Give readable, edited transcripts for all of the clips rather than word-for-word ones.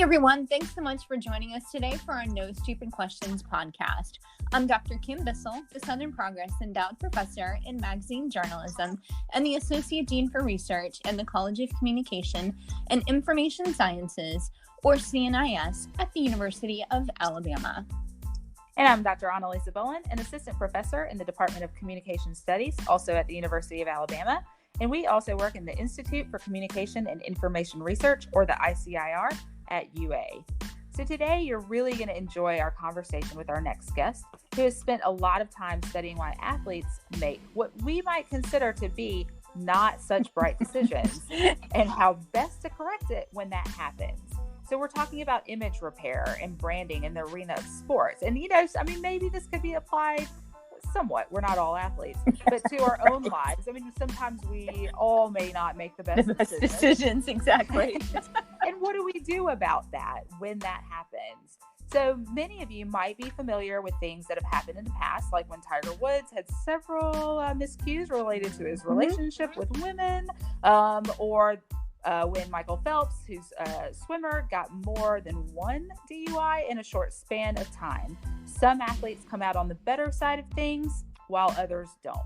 everyone. Thanks so much for joining us today for our No Stupid Questions podcast. I'm Dr. Kim Bissell, the Southern Progress Endowed Professor in Magazine Journalism and the Associate Dean for Research in the College of Communication and Information Sciences, or CNIS, at the University of Alabama. And I'm Dr. Annalisa Bowen, an Assistant Professor in the Department of Communication Studies, also at the University of Alabama. And we also work in the Institute for Communication and Information Research, or the ICIR, at UA. So today you're really going to enjoy our conversation with our next guest, who has spent a lot of time studying why athletes make what we might consider to be not such bright decisions and how best to correct it when that happens. So we're talking about image repair and branding in the arena of sports. And, maybe this could be applied somewhat. We're not all athletes, but to our own lives. Sometimes we all may not make the best decisions. Exactly. And what do we do about that when that happens? So many of you might be familiar with things that have happened in the past, like when Tiger Woods had several miscues related to his relationship with women, or when Michael Phelps, who's a swimmer, got more than one DUI in a short span of time. Some athletes come out on the better side of things, while others don't.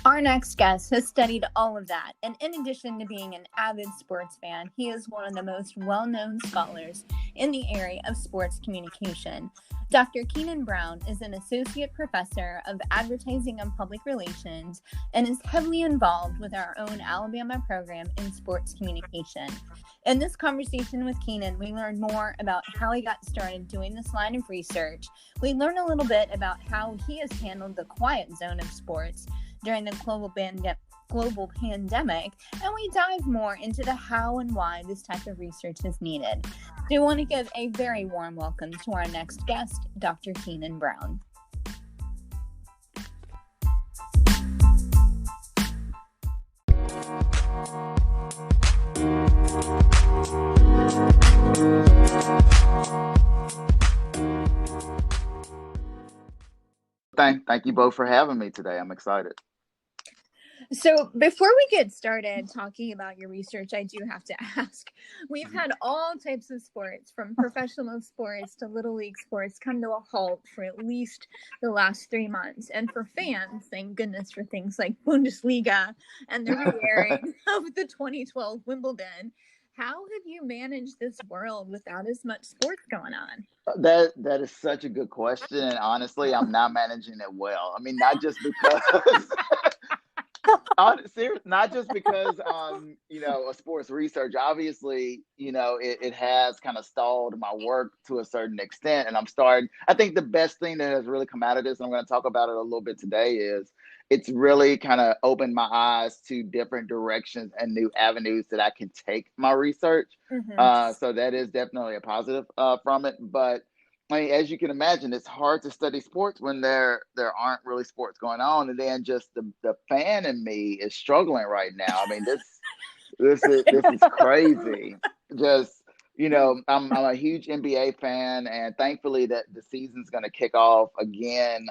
Our next guest has studied all of that, and in addition to being an avid sports fan, he is one of the most well-known scholars in the area of sports communication. Dr. Keenan Brown is an associate professor of advertising and public relations and is heavily involved with our own Alabama program in sports communication. In this conversation with Keenan, we learn more about how he got started doing this line of research. We learn a little bit about how he has handled the quiet zone of sports during the global pandemic, and we dive more into the how and why this type of research is needed. So we want to give a very warm welcome to our next guest, Dr. Keenan Brown. Thank you both for having me today. I'm excited. So before we get started talking about your research, I do have to ask, we've had all types of sports, from professional sports to little league sports, come to a halt for at least the last 3 months. And for fans, thank goodness for things like Bundesliga and the re-airing of the 2012 Wimbledon. How have you managed this world without as much sports going on? That is such a good question. And honestly, I'm not managing it well. Not just because... not just because a sports research, obviously, it has kind of stalled my work to a certain extent. And I think the best thing that has really come out of this, and I'm going to talk about it a little bit today, is it's really kind of opened my eyes to different directions and new avenues that I can take my research. So that is definitely a positive from it. But as you can imagine, it's hard to study sports when there aren't really sports going on, and then just the fan in me is struggling right now. This is crazy. Just I'm a huge NBA fan, and thankfully that the season's going to kick off again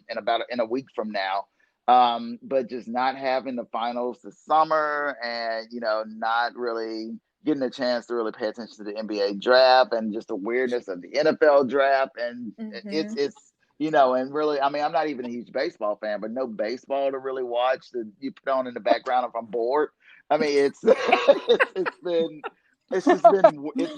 in a week from now. But just not having the finals this summer, and not really getting a chance to really pay attention to the NBA draft and just the weirdness of the NFL draft. And it's and really, I'm not even a huge baseball fan, but no baseball to really watch that you put on in the background if I'm bored. It's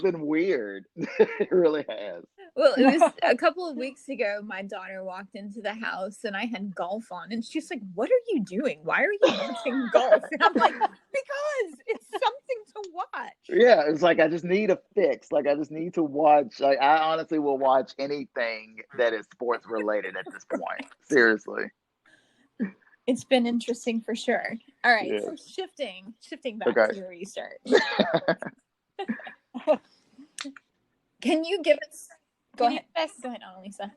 been weird. It really has. Well, it was a couple of weeks ago, my daughter walked into the house and I had golf on, and she's like, "What are you doing? Why are you watching golf?" And I'm like, "Because it's something to watch." Yeah, it's like I just need a fix. Like I just need to watch. I honestly will watch anything that is sports related at this point. Seriously. It's been interesting for sure. All right, so shifting back to your research. Can you give us? Go ahead, Annalisa.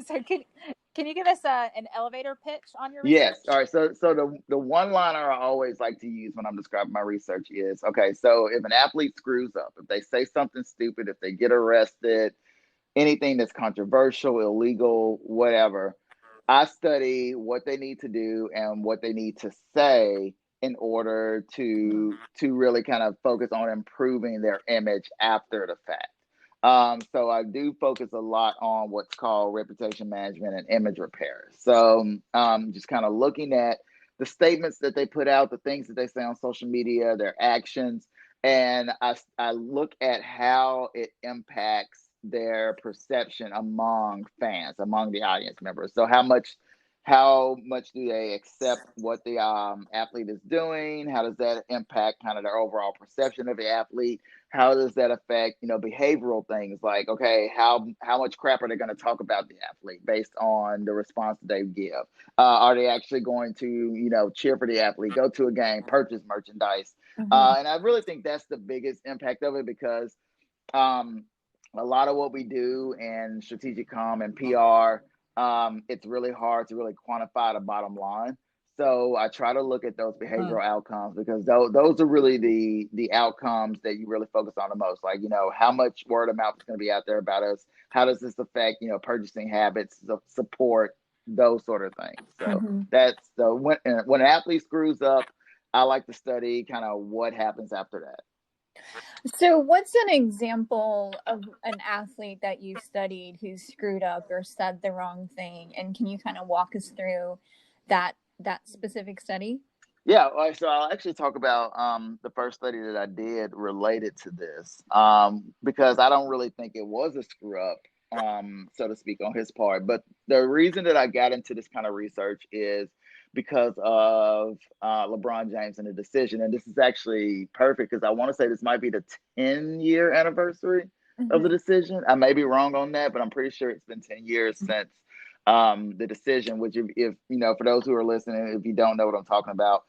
So can you give us an elevator pitch on your research? Yes. All right. So the one liner I always like to use when I'm describing my research is, okay, so if an athlete screws up, if they say something stupid, if they get arrested, anything that's controversial, illegal, whatever, I study what they need to do and what they need to say in order to really kind of focus on improving their image after the fact. So I do focus a lot on what's called reputation management and image repair. So just kind of looking at the statements that they put out, the things that they say on social media, their actions, and I look at how it impacts their perception among fans, among the audience members. So how much do they accept what the athlete is doing? How does that impact kind of their overall perception of the athlete? How does that affect, behavioral things like, okay, how much crap are they going to talk about the athlete based on the response that they give? Are they actually going to, cheer for the athlete, go to a game, purchase merchandise? And I really think that's the biggest impact of it, because um, a lot of what we do in strategic comm and PR, it's really hard to really quantify the bottom line. So I try to look at those behavioral outcomes, because those are really the outcomes that you really focus on the most. Like, how much word of mouth is going to be out there about us? How does this affect, purchasing habits, support, those sort of things. So that's when an athlete screws up, I like to study kind of what happens after that. So what's an example of an athlete that you studied who screwed up or said the wrong thing? And can you kind of walk us through that specific study? Yeah, so I'll actually talk about the first study that I did related to this, because I don't really think it was a screw up, so to speak, on his part. But the reason that I got into this kind of research is because of LeBron James and the decision. And this is actually perfect, because I want to say this might be the 10-year anniversary of the decision. I may be wrong on that, but I'm pretty sure it's been 10 years since the decision, which if for those who are listening, if you don't know what I'm talking about,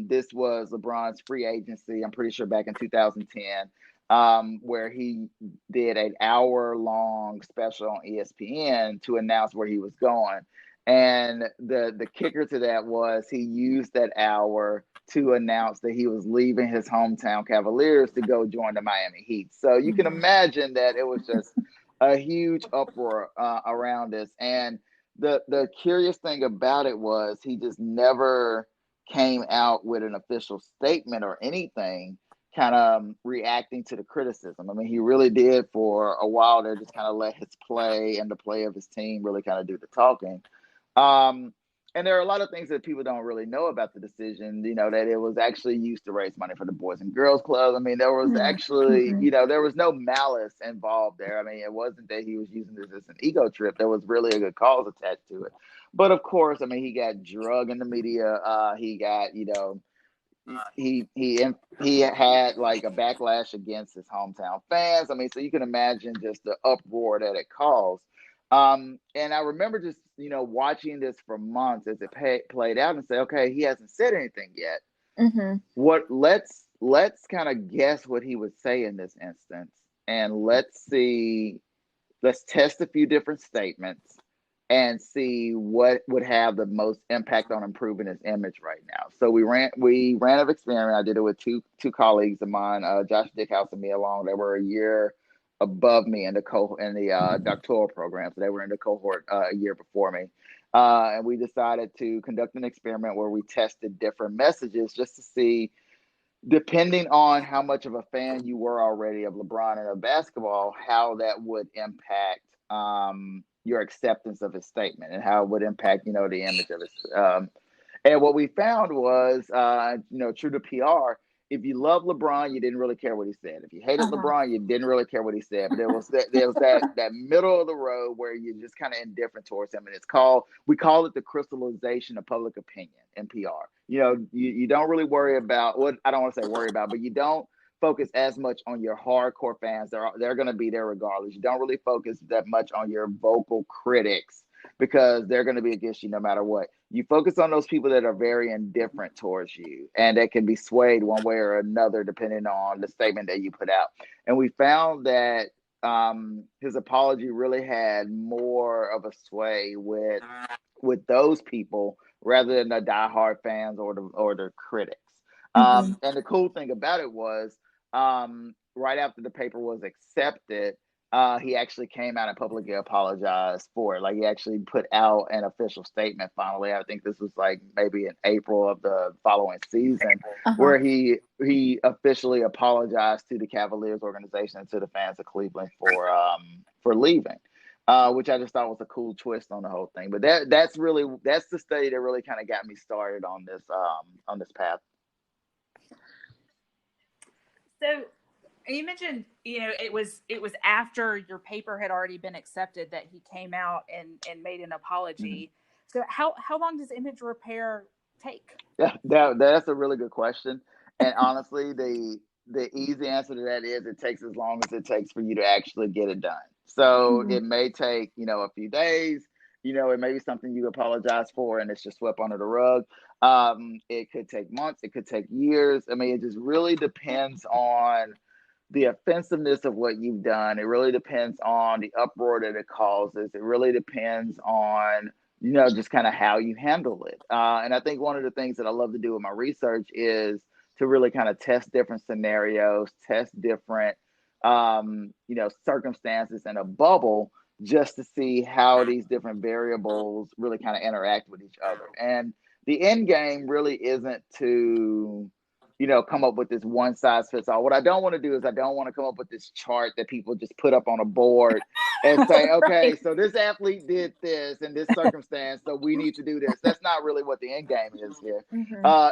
this was LeBron's free agency, I'm pretty sure back in 2010, where he did an hour-long special on ESPN to announce where he was going. And the kicker to that was he used that hour to announce that he was leaving his hometown Cavaliers to go join the Miami Heat. So you can imagine that it was just a huge uproar around this. And the curious thing about it was he just never came out with an official statement or anything kind of reacting to the criticism. I mean, he really did for a while there just kind of let his play and the play of his team really kind of do the talking. And there are a lot of things that people don't really know about the decision, that it was actually used to raise money for the Boys and Girls Club. I mean, there was actually, there was no malice involved there. I mean, it wasn't that he was using this as an ego trip. There was really a good cause attached to it. But of course, I mean, he got drug in the media. He got, he had like a backlash against his hometown fans. I mean, so you can imagine just the uproar that it caused. And I remember just, watching this for months as it played out and say, okay, he hasn't said anything yet. Let's kind of guess what he would say in this instance. And let's test a few different statements and see what would have the most impact on improving his image right now. So we ran an experiment. I did it with two colleagues of mine, Josh Dickhouse and me along. They were a year above me in the doctoral program. So they were in the cohort a year before me. And we decided to conduct an experiment where we tested different messages just to see, depending on how much of a fan you were already of LeBron and of basketball, how that would impact your acceptance of his statement and how it would impact, the image of his. And what we found was, true to PR, if you love LeBron, you didn't really care what he said. If you hated LeBron, you didn't really care what he said. But there was that middle of the road where you're just kind of indifferent towards him. And we call it the crystallization of public opinion in PR. You don't really worry about what, I don't want to say worry about, but you don't focus as much on your hardcore fans. They're going to be there regardless. You don't really focus that much on your vocal critics, because they're going to be against you no matter what. You focus on those people that are very indifferent towards you and that can be swayed one way or another depending on the statement that you put out. And we found that his apology really had more of a sway with those people rather than the diehard fans or the critics. And the cool thing about it was, right after the paper was accepted, he actually came out and publicly apologized for it. Like he actually put out an official statement finally. I think this was like maybe in April of the following season, where he officially apologized to the Cavaliers organization and to the fans of Cleveland for leaving. Which I just thought was a cool twist on the whole thing. But that's the study that really kind of got me started on this path. So you mentioned, it was after your paper had already been accepted that he came out and made an apology. Mm-hmm. So how long does image repair take? Yeah, that's a really good question. And honestly, the easy answer to that is it takes as long as it takes for you to actually get it done. So it may take, a few days, it may be something you apologize for and it's just swept under the rug. It could take months, it could take years. I mean, it just really depends on the offensiveness of what you've done. It really depends on the uproar that it causes. It really depends on, just kind of how you handle it. And I think one of the things that I love to do with my research is to really kind of test different scenarios, test different, circumstances in a bubble, just to see how these different variables really kind of interact with each other. And the end game really isn't to, come up with this one size fits all. What I don't want to do is I don't want to come up with this chart that people just put up on a board and say, okay, so this athlete did this in this circumstance, so we need to do this. That's not really what the end game is here.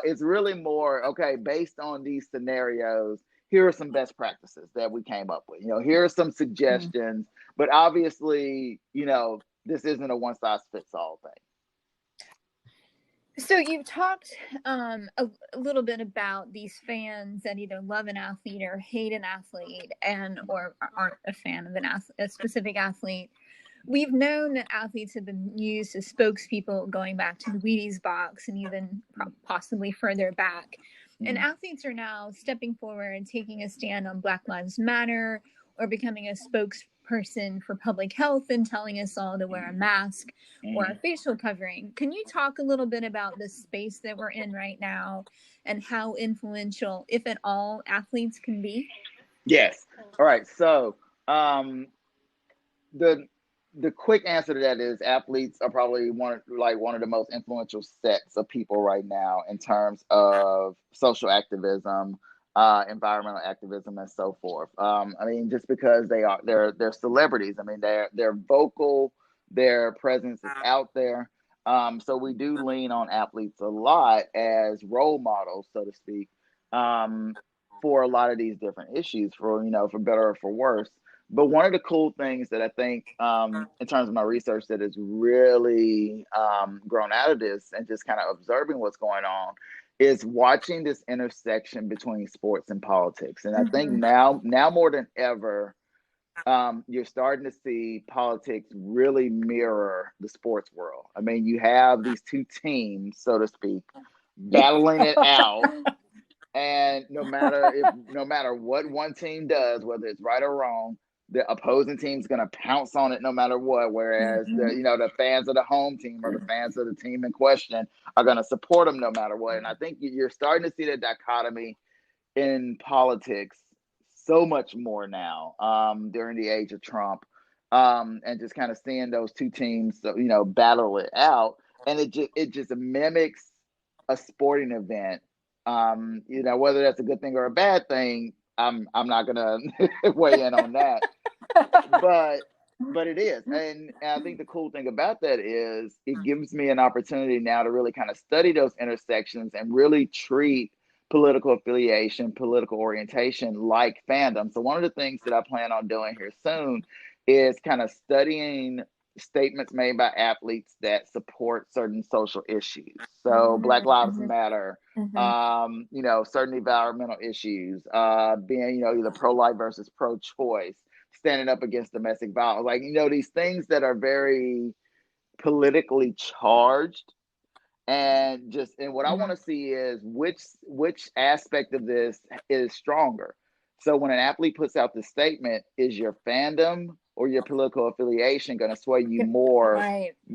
It's really more, okay, based on these scenarios, here are some best practices that we came up with. Here are some suggestions, but obviously, this isn't a one size fits all thing. So you've talked a little bit about these fans that either love an athlete or hate an athlete or aren't a fan of a specific athlete. We've known that athletes have been used as spokespeople going back to the Wheaties box and even possibly further back. And athletes are now stepping forward and taking a stand on Black Lives Matter or becoming a spokesperson for public health and telling us all to wear a mask or a facial covering. Can you talk a little bit about the space that we're in right now and how influential, if at all, athletes can be? Yes. All right. So the quick answer to that is athletes are probably one of the most influential sets of people right now in terms of social activism, environmental activism, and so forth. I mean, just because they're celebrities. I mean, they're vocal, their presence is out there. So we do lean on athletes a lot as role models, so to speak, for a lot of these different issues, for better or for worse. But one of the cool things that I think, in terms of my research, that has really grown out of this and just kind of observing what's going on is watching this intersection between sports and politics. And I think now more than ever, you're starting to see politics really mirror the sports world. I mean, you have these two teams, so to speak, battling it out. And no matter what one team does, whether it's right or wrong, the opposing team's going to pounce on it no matter what. Whereas the fans of the home team or the fans of the team in question are going to support them no matter what. And I think you're starting to see the dichotomy in politics so much more now during the age of Trump, and just kind of seeing those two teams, battle it out. And it just mimics a sporting event. Whether that's a good thing or a bad thing, I'm not gonna weigh in on that. But it is. And I think the cool thing about that is it gives me an opportunity now to really kind of study those intersections and really treat political affiliation, political orientation like fandom. So one of the things that I plan on doing here soon is kind of studying statements made by athletes that support certain social issues. So Black Lives Matter, certain environmental issues, being, either pro-life versus pro-choice, standing up against domestic violence, these things that are very politically charged. And what I want to see is which aspect of this is stronger. So when an athlete puts out this statement, is your fandom or your political affiliation going to sway you more,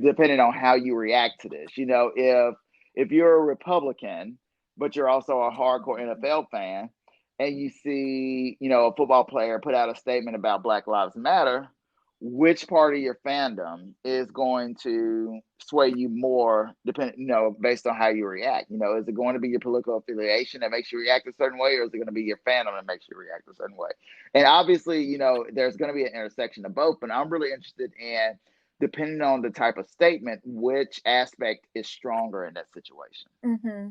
depending on how you react to this? If you're a Republican, but you're also a hardcore NFL fan, and you see, a football player put out a statement about Black Lives Matter, which part of your fandom is going to sway you more, based on how you react? Is it going to be your political affiliation that makes you react a certain way, or is it going to be your fandom that makes you react a certain way? And obviously, there's going to be an intersection of both, but I'm really interested in, depending on the type of statement, which aspect is stronger in that situation. Mm-hmm.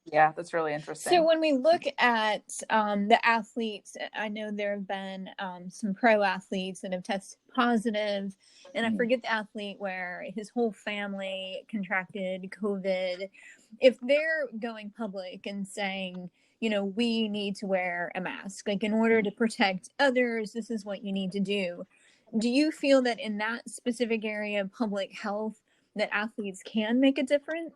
Yeah, that's really interesting. So when we look at the athletes, I know there have been some pro athletes that have tested positive, and I forget the athlete where his whole family contracted COVID. If they're going public and saying, we need to wear a mask, like in order to protect others, this is what you need to do. Do you feel that in that specific area of public health that athletes can make a difference?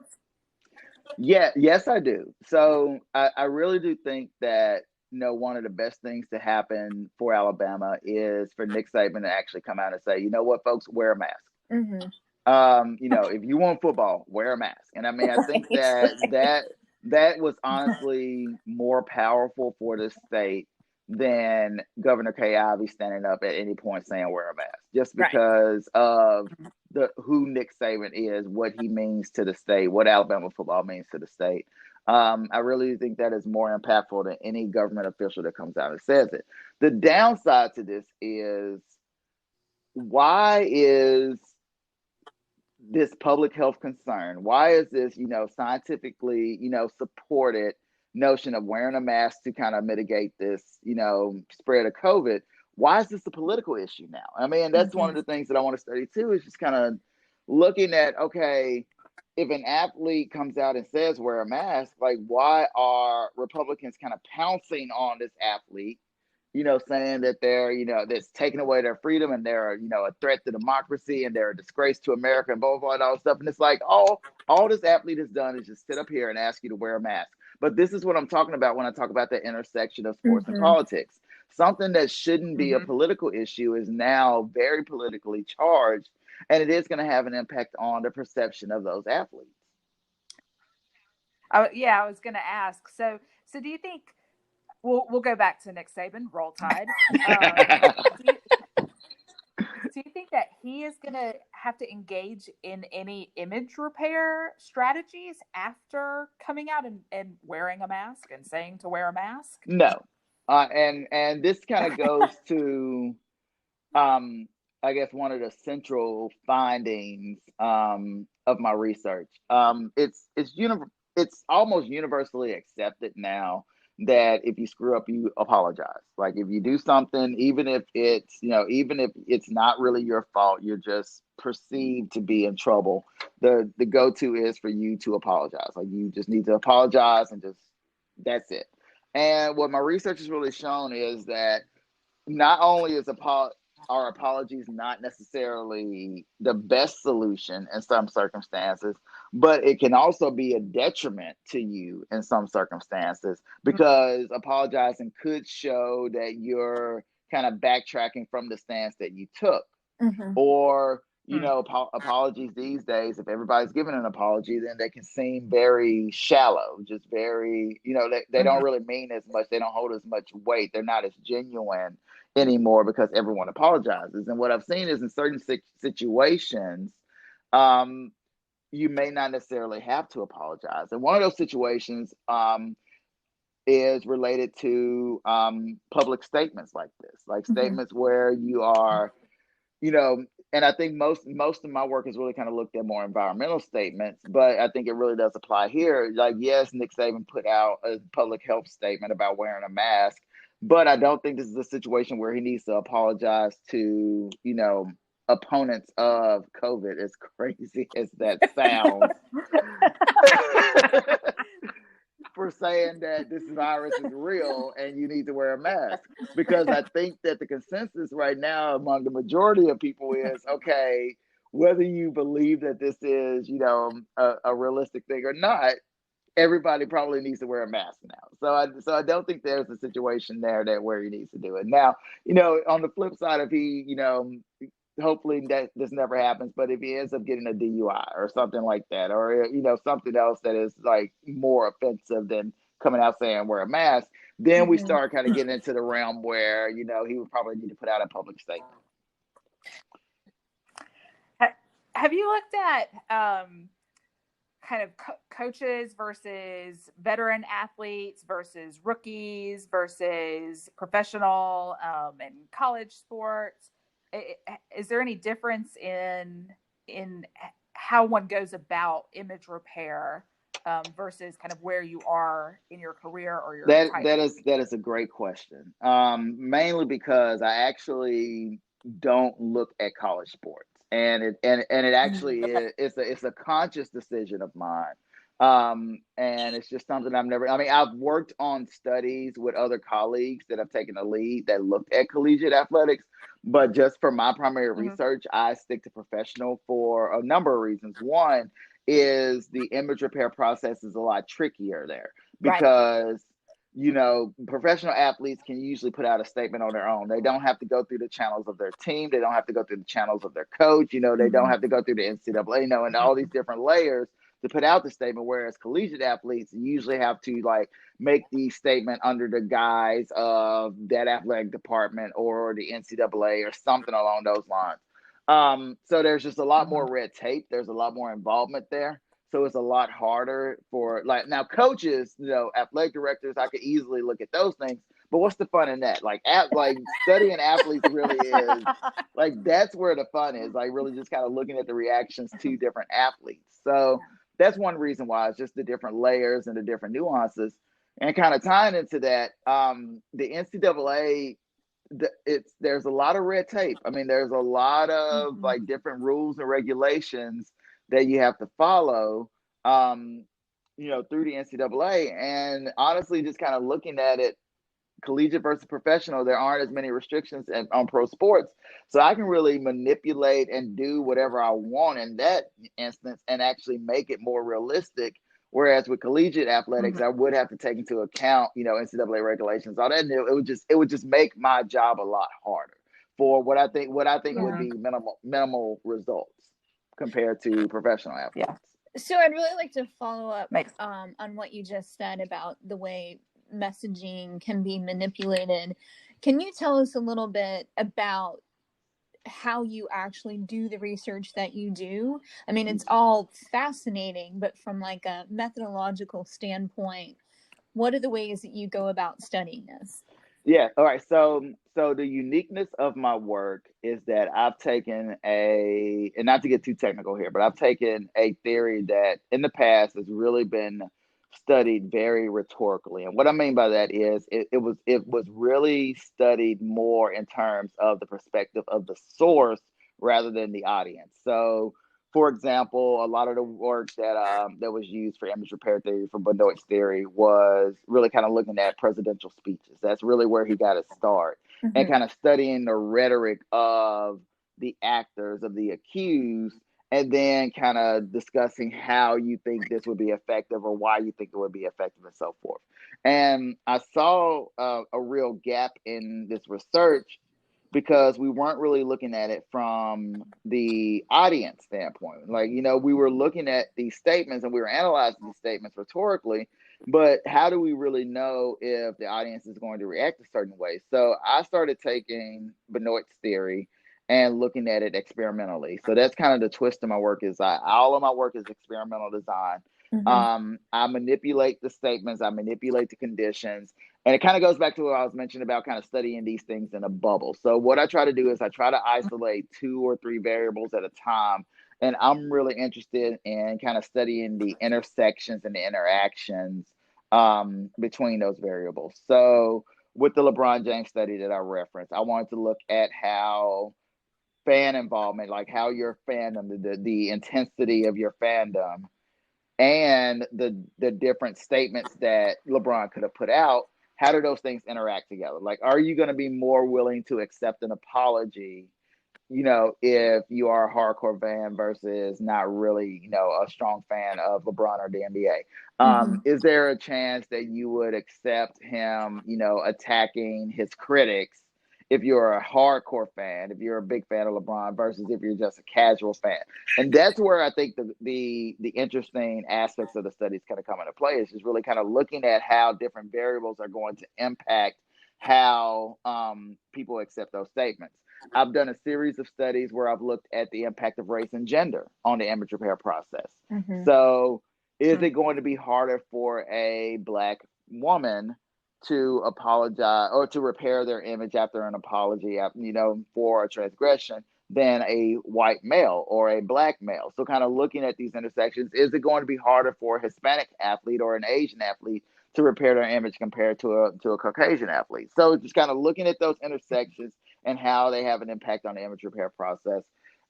Yeah, yes, I do. So I really do think that, one of the best things to happen for Alabama is for Nick Saban to actually come out and say, you know what, folks, wear a mask. Mm-hmm. If you want football, wear a mask. And I mean, I think that was honestly more powerful for the state than Governor Kay Ivey standing up at any point saying wear a mask, just because of who Nick Saban is, what he means to the state, what Alabama football means to the state. I really think that is more impactful than any government official that comes out and says it. The downside to this is, why is this public health concern? Why is this, scientifically, supported notion of wearing a mask to kind of mitigate this, spread of COVID? Why is this a political issue now? I mean, that's one of the things that I want to study too, is just kind of looking at, okay, if an athlete comes out and says wear a mask, like, why are Republicans kind of pouncing on this athlete, saying that they're, that's taking away their freedom, and they're, a threat to democracy, and they're a disgrace to America, and blah, blah, blah, and all stuff. And it's like, all this athlete has done is just sit up here and ask you to wear a mask. But this is what I'm talking about when I talk about the intersection of sports and politics. Something that shouldn't be a political issue is now very politically charged, and it is going to have an impact on the perception of those athletes. Yeah, I was going to ask. So do you think, we'll go back to Nick Saban, Roll Tide. Do you think that he is going to have to engage in any image repair strategies after coming out and wearing a mask and saying to wear a mask? No. And this kind of goes to, I guess, one of the central findings of my research. It's almost universally accepted now that if you screw up, you apologize. Like, if you do something, even if it's not really your fault, you're just perceived to be in trouble, the go-to is for you to apologize. Like, you just need to apologize, and just, that's it. And what my research has really shown is that not only are apologies not necessarily the best solution in some circumstances, but it can also be a detriment to you in some circumstances, because apologizing could show that you're kind of backtracking from the stance that you took. Or, apologies these days, if everybody's giving an apology, then they can seem very shallow, just very, they don't really mean as much. They don't hold as much weight. They're not as genuine anymore because everyone apologizes. And what I've seen is, in certain situations, you may not necessarily have to apologize. And one of those situations is related to public statements like this, like statements where you are, and I think most of my work has really kind of looked at more environmental statements, but I think it really does apply here. Like, yes, Nick Saban put out a public health statement about wearing a mask, but I don't think this is a situation where he needs to apologize to, opponents of COVID, as crazy as that sounds, for saying that this virus is real and you need to wear a mask. Because I think that the consensus right now among the majority of people is, okay, whether you believe that this is, a realistic thing or not, everybody probably needs to wear a mask now. So I don't think there's a situation there where he needs to do it. Now, on the flip side, if he, hopefully that this never happens, but if he ends up getting a DUI or something like that, or, something else that is like more offensive than coming out saying wear a mask, Then we Mhm. start kind of getting into the realm where, he would probably need to put out a public statement. Have you looked at kind of coaches versus veteran athletes versus rookies versus professional and college sports? Is there any difference in how one goes about image repair versus kind of where you are in your career or your title? That is a great question. Mainly because I actually don't look at college sports, and it actually Okay. it's a conscious decision of mine. And it's just something I've worked on studies with other colleagues that have taken a lead that looked at collegiate athletics, but just for my primary research, I stick to professional for a number of reasons. One is the image repair process is a lot trickier there because professional athletes can usually put out a statement on their own. They don't have to go through the channels of their team. They don't have to go through the channels of their coach. They don't have to go through the NCAA, and all these different layers to put out the statement. Whereas collegiate athletes usually have to make the statement under the guise of that athletic department or the NCAA or something along those lines. So there's just a lot more red tape. There's a lot more involvement there. So it's a lot harder for now coaches, athletic directors, I could easily look at those things, but what's the fun in that? Studying athletes really is that's where the fun is, really just kind of looking at the reactions to different athletes. So that's one reason why it's just the different layers and the different nuances, and kind of tying into that, the NCAA, there's a lot of red tape. I mean, there's a lot of different rules and regulations that you have to follow, through the NCAA. And honestly, just kind of looking at it, collegiate versus professional, there aren't as many restrictions on pro sports. So I can really manipulate and do whatever I want in that instance and actually make it more realistic. Whereas with collegiate athletics, I would have to take into account, NCAA regulations, all that. And it would just make my job a lot harder for what I think would be minimal results compared to professional athletes. Yeah. So I'd really like to follow up on what you just said about the way messaging can be manipulated. Can you tell us a little bit about how you actually do the research that you do? I mean, it's all fascinating, but from a methodological standpoint, what are the ways that you go about studying this? Yeah. All right. So the uniqueness of my work is that I've taken and not to get too technical here, but I've taken a theory that in the past has really been studied very rhetorically. And what I mean by that is it was really studied more in terms of the perspective of the source rather than the audience. So for example, a lot of the work that was used for image repair theory, for Benoit's theory, was really kind of looking at presidential speeches. That's really where he got his start, and kind of studying the rhetoric of the actors, of the accused, and then kind of discussing how you think this would be effective or why you think it would be effective and so forth. And I saw a real gap in this research because we weren't really looking at it from the audience standpoint. We were looking at these statements and we were analyzing these statements rhetorically, but how do we really know if the audience is going to react a certain way? So I started taking Benoit's theory and looking at it experimentally. So that's kind of the twist of my work is all of my work is experimental design. I manipulate the statements, I manipulate the conditions, and it kind of goes back to what I was mentioning about kind of studying these things in a bubble. So what I try to do is I try to isolate 2 or 3 variables at a time. And I'm really interested in kind of studying the intersections and the interactions between those variables. So with the LeBron James study that I referenced, I wanted to look at how fan involvement, how your fandom, the intensity of your fandom, and the different statements that LeBron could have put out, how do those things interact together? Are you going to be more willing to accept an apology, if you are a hardcore fan versus not really, a strong fan of LeBron or the NBA? Is there a chance that you would accept him, attacking his critics if you're a hardcore fan, if you're a big fan of LeBron versus if you're just a casual fan. And that's where I think the interesting aspects of the studies kind of come into play, is just really kind of looking at how different variables are going to impact how people accept those statements. I've done a series of studies where I've looked at the impact of race and gender on the image repair process. Mm-hmm. So is it going to be harder for a Black woman to apologize or to repair their image after an apology, for a transgression, than a white male or a Black male? So kind of looking at these intersections, is it going to be harder for a Hispanic athlete or an Asian athlete to repair their image compared to a Caucasian athlete? So just kind of looking at those intersections and how they have an impact on the image repair process.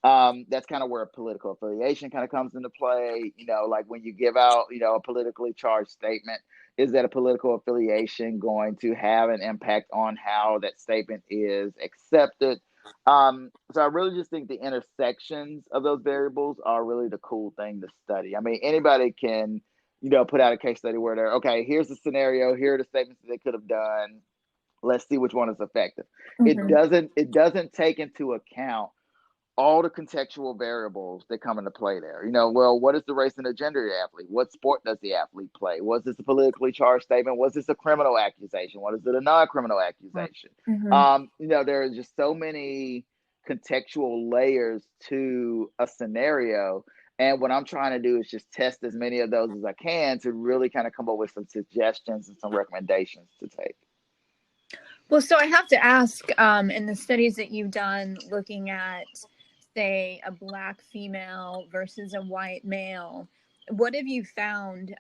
That's kind of where political affiliation kind of comes into play. Like when you give out, a politically charged statement, is that a political affiliation going to have an impact on how that statement is accepted? So I really just think the intersections of those variables are really the cool thing to study. I mean, anybody can, put out a case study where they're, okay, here's the scenario, here are the statements that they could have done. Let's see which one is effective. Mm-hmm. It doesn't take into account all the contextual variables that come into play there. Well, what is the race and the gender of the athlete? What sport does the athlete play? Was this a politically charged statement? Was this a criminal accusation? What is it a non-criminal accusation? Mm-hmm. There are just so many contextual layers to a scenario. And what I'm trying to do is just test as many of those as I can to really kind of come up with some suggestions and some recommendations to take. Well, so I have to ask, in the studies that you've done looking at, say, a Black female versus a white male, what have you found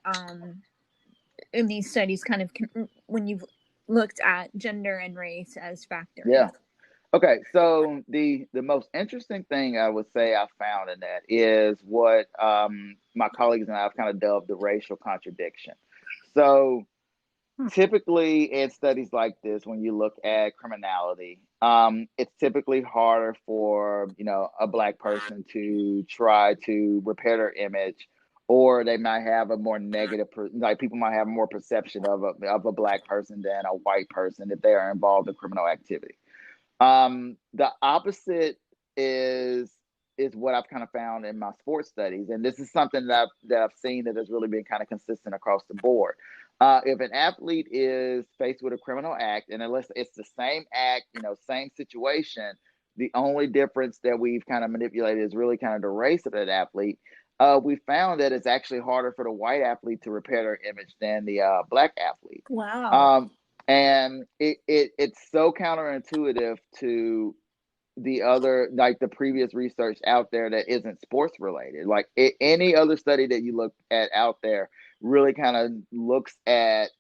in these studies kind of when you've looked at gender and race as factors? Yeah. Okay, so the most interesting thing I would say I found in that is what my colleagues and I have kind of dubbed the racial contradiction. So typically in studies like this, when you look at criminality, it's typically harder for a Black person to try to repair their image, or they might have a more negative, like people might have more perception of a Black person than a white person if they are involved in criminal activity. The opposite is what I've kind of found in my sports studies, and this is something that I've seen that has really been kind of consistent across the board. If an athlete is faced with a criminal act, and unless it's the same act, same situation, the only difference that we've kind of manipulated is really kind of the race of that athlete. We found that it's actually harder for the white athlete to repair their image than the Black athlete. Wow. And it's so counterintuitive to the other, like the previous research out there that isn't sports related. Like any other study that you look at out there really kind of looks at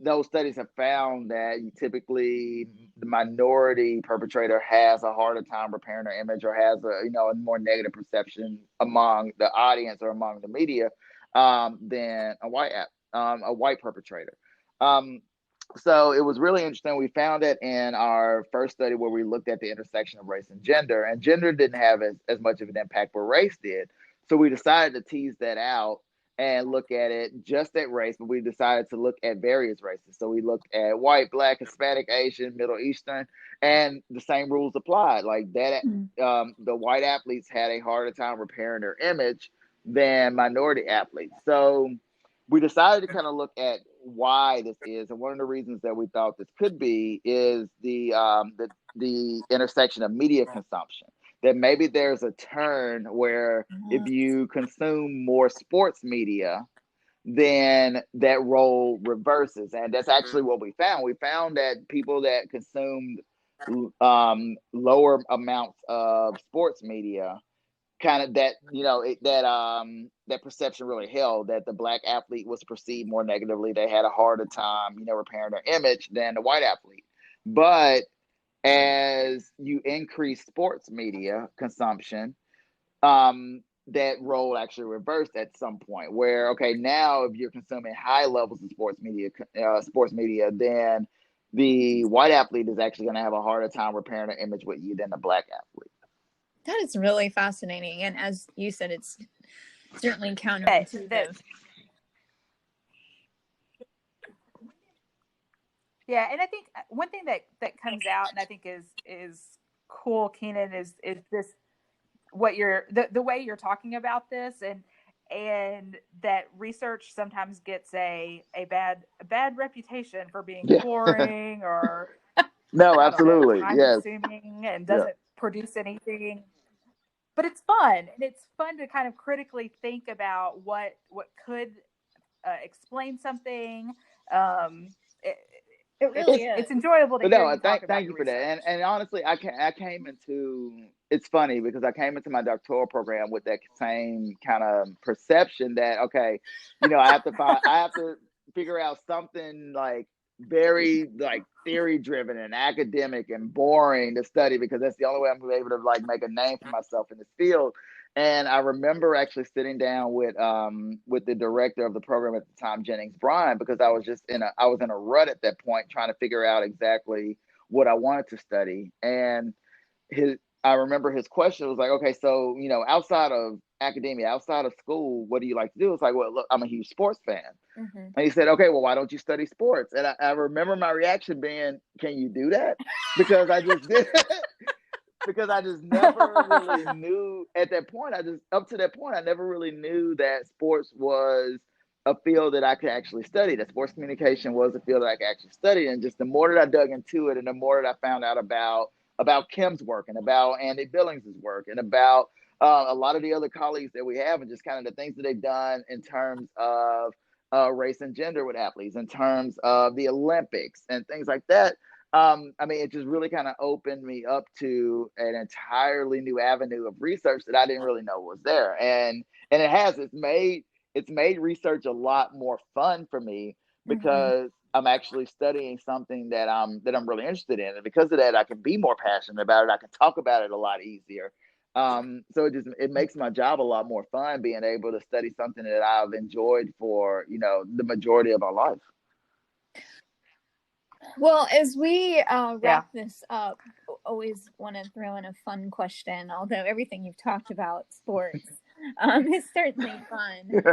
those studies have found that typically the minority perpetrator has a harder time repairing their image, or has a more negative perception among the audience or among the media than a white perpetrator. So it was really interesting. We found that in our first study where we looked at the intersection of race and gender didn't have as much of an impact, but race did. So we decided to tease that out and look at it just at race, but we decided to look at various races. So we looked at white, Black, Hispanic, Asian, Middle Eastern, and the same rules applied. Like that, the white athletes had a harder time repairing their image than minority athletes. So we decided to kind of look at why this is, and one of the reasons that we thought this could be is the intersection of media consumption. That maybe there's a turn where if you consume more sports media, then that role reverses, and that's actually what we found. We found that people that consumed lower amounts of sports media, kind of that perception really held, that the Black athlete was perceived more negatively. They had a harder time, repairing their image than the white athlete. But as you increase sports media consumption, that role actually reversed at some point, where okay, now if you're consuming high levels of sports media, then the white athlete is actually going to have a harder time repairing their image with you than the Black athlete. That is really fascinating. And as you said, it's certainly counterintuitive. Yeah, and I think one thing that comes out, and I think is cool, Keenan, is this what you're the way you're talking about this, and that research sometimes gets a bad reputation for being Yeah. boring, or No, I don't know, absolutely. time Yes. consuming and Yeah. doesn't produce anything. But it's fun, and it's fun to kind of critically think about what could explain something. Um, it, It really it's is. enjoyable to But hear no, you talk about thank your you for that. research. And honestly, I came into, it's funny because I came into my doctoral program with that same kind of perception that, okay, I have to figure out something like very like theory driven and academic and boring to study, because that's the only way I'm gonna be able to like make a name for myself in this field. And I remember actually sitting down with the director of the program at the time, Jennings Bryan, because I was in a rut at that point trying to figure out exactly what I wanted to study. And his I remember his question was like, okay, so outside of academia, outside of school, what do you like to do? It's like, well, look, I'm a huge sports fan. Mm-hmm. And he said, okay, well, why don't you study sports? And I remember my reaction being, can you do that? Because I just did. Because I just never really knew at that point. Up to that point, I never really knew that sports was a field that I could actually study, that sports communication was a field that I could actually study. And just the more that I dug into it and the more that I found out about Kim's work and about Andy Billings's work and about a lot of the other colleagues that we have, and just kind of the things that they've done in terms of race and gender with athletes, in terms of the Olympics and things like that. I mean, it just really kind of opened me up to an entirely new avenue of research that I didn't really know was there. And it's made research a lot more fun for me, Mm-hmm. because I'm actually studying something that I'm really interested in. And because of that, I can be more passionate about it. I can talk about it a lot easier. So it makes my job a lot more fun, being able to study something that I've enjoyed for, the majority of my life. Well, as we Yeah. wrap this up, always want to throw in a fun question, although everything you've talked about, sports, is certainly fun.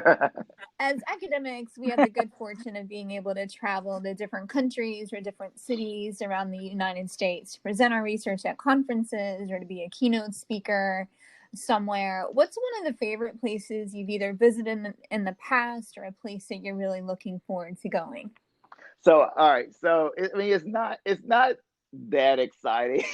As academics, we have the good fortune of being able to travel to different countries or different cities around the United States to present our research at conferences or to be a keynote speaker somewhere. What's one of the favorite places you've either visited in the past, or a place that you're really looking forward to going? So, all right. So, I mean, it's not that exciting,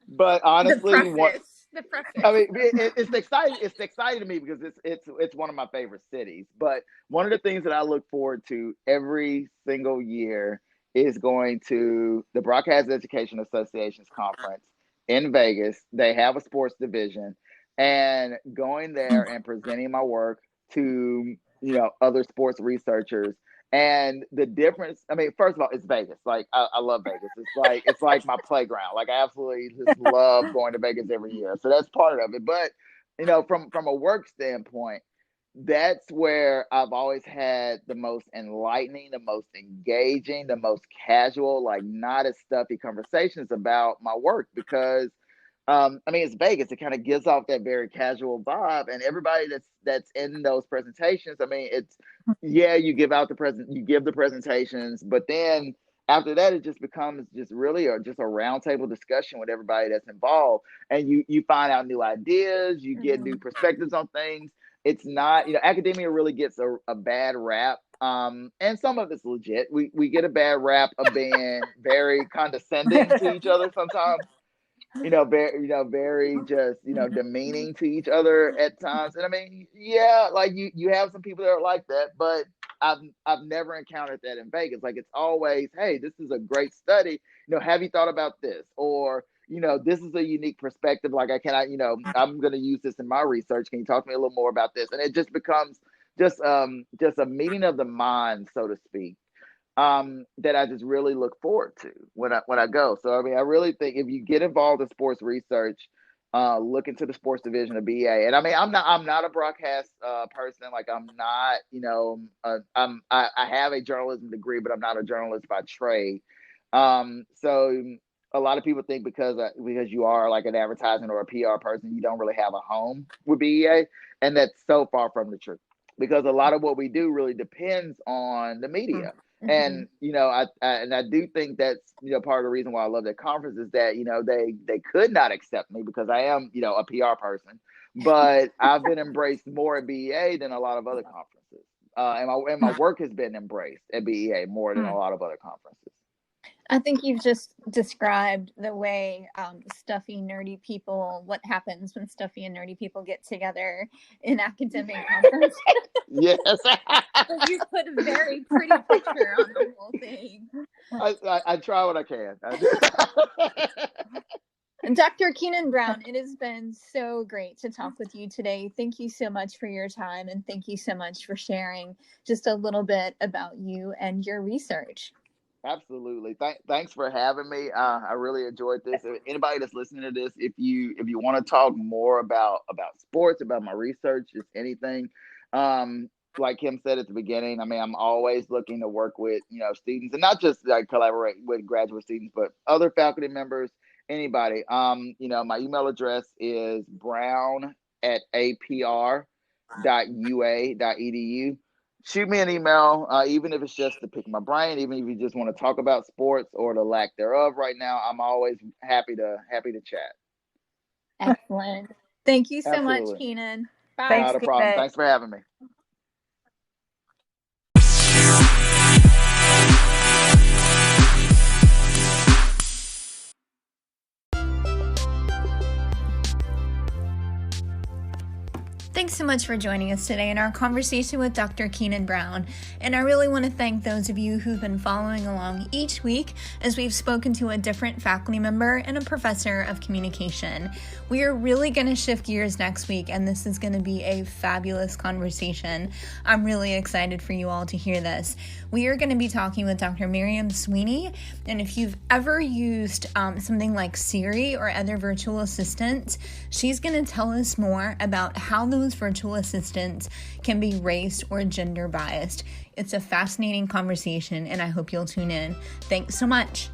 but The honestly, preface. The I preface. mean, it's exciting. It's exciting to me because it's one of my favorite cities. But one of the things that I look forward to every single year is going to the Broadcast Education Association's conference in Vegas. They have a sports division, and going there and presenting my work to other sports researchers. And the difference, I mean, first of all, it's Vegas. Like I love Vegas. It's like my playground. Like I absolutely just love going to Vegas every year. So that's part of it. But from a work standpoint, that's where I've always had the most enlightening, the most engaging, the most casual, like not as stuffy conversations about my work, because I mean, it's Vegas. It kind of gives off that very casual vibe, and everybody that's in those presentations. I mean, it's yeah, you give the presentations, but then after that, it just becomes just really just a roundtable discussion with everybody that's involved, and you find out new ideas, you get new perspectives on things. It's not, academia really gets a bad rap. And some of it's legit. We get a bad rap of being very condescending to each other sometimes, very just, demeaning to each other at times. And I mean, yeah, like you have some people that are like that, but I've never encountered that in Vegas. Like it's always, hey, this is a great study. Have you thought about this? Or, this is a unique perspective. Like I'm gonna use this in my research. Can you talk to me a little more about this? And it just becomes just a meeting of the mind, so to speak, that I just really look forward to when I go. So I mean, I really think if you get involved in sports research, look into the sports division of BA. And I mean, I'm not a broadcast person. Like I'm not, I have a journalism degree, but I'm not a journalist by trade. So a lot of people think because you are like an advertising or a PR person, you don't really have a home with BEA, and that's so far from the truth. Because a lot of what we do really depends on the media. And I do think that's part of the reason why I love that conference is that they could not accept me because I am a PR person, but I've been embraced more at BEA than a lot of other conferences, and my work has been embraced at BEA more than a lot of other conferences. I think you've just described the way stuffy, nerdy people, what happens when stuffy and nerdy people get together in academic conference. Yes. You put a very pretty picture on the whole thing. I try what I can. Dr. Keenan Brown, it has been so great to talk with you today. Thank you so much for your time, and thank you so much for sharing just a little bit about you and your research. Absolutely. Thanks for having me. I really enjoyed this. Anybody that's listening to this, if you want to talk more about sports, about my research, just anything, like Kim said at the beginning, I mean, I'm always looking to work with students, and not just like collaborate with graduate students, but other faculty members, anybody. My email address is brown@apr.ua.edu. Shoot me an email, even if it's just to pick my brain, even if you just want to talk about sports or the lack thereof right now. I'm always happy to chat. Excellent. Thank you so Absolutely. much, Keenan. Bye. Not a problem. Thanks for having me. Thanks so much for joining us today in our conversation with Dr. Keenan Brown. And I really want to thank those of you who've been following along each week as we've spoken to a different faculty member and a professor of communication. We are really going to shift gears next week, and this is going to be a fabulous conversation. I'm really excited for you all to hear this. We are going to be talking with Dr. Miriam Sweeney, and if you've ever used something like Siri or other virtual assistants, she's going to tell us more about how those virtual assistants can be race or gender biased. It's a fascinating conversation, and I hope you'll tune in. Thanks so much.